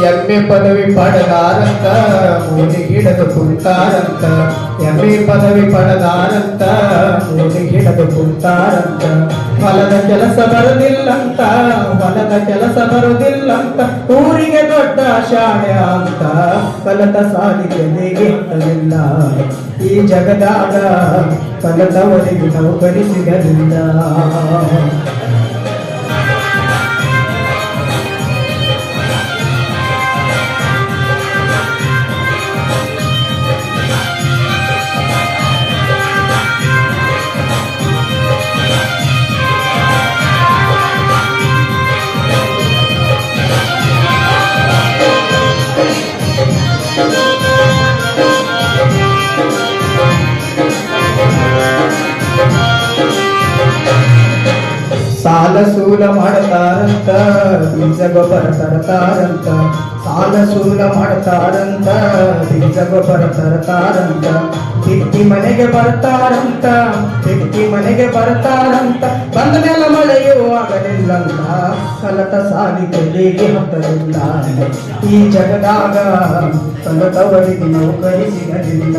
ಎಮ್ಮೆ ಪದವಿ ಪಡೆದಾರಂತ ಮೂಲಿಗಿಡದು ಕುಂತಾರಂತ ಎಮ್ಮೆ ಪದವಿ ಪಡೆದಾರಂತ ಮೂಲಿಗಿಡದು ಕುಂತಾರಂತ ಹೊಲದ ಕೆಲಸ ಬರುದಿಲ್ಲಂತ ಹೊಲದ ಕೆಲಸ ಬರುದಿಲ್ಲಂತ ಊರಿಗೆ ದೊಡ್ಡ ಶಾಲೆ ಅಂತ ಕಲತ ಸಾಲಿಗೆ ಹತ್ತಲಿಲ್ಲ ಈ ಜಗದಾಗ ಕಲತವರಿಗೆ ನೌಕರಿ ಸಿಗಲಿಲ್ಲ ಸಾಲ ಸೂಲ ಮಾಡ್ತಾರಂತ ಬೀಜ ಗೊಬ್ಬರ ತರ್ತಾರಂತ ಸಾಲ ಸೂಲ ಮಾಡ್ತಾರಂತ ಬೀಜ ಗೊಬ್ಬರ ತರ್ತಾರಂತ ಬಿತ್ತಿ ಮನೆಗೆ ಬರ್ತಾರಂತ ಬಿತ್ತಿ ಮನೆಗೆ ಬರ್ತಾರಂತ ಬಂದ ಮೇಲೆ ಮಳೆಯೂ ಆಗಲಿಲ್ಲಂತ ಕಲತ ಸಾಲಿಗೆ ಬೇಗೆ ಹತ್ತಲಿಲ್ಲ ಈ ಜಗದಾಗ ಕಲತವರಿಗೆ ನೌಕರಿ ಸಿಗಲಿಲ್ಲ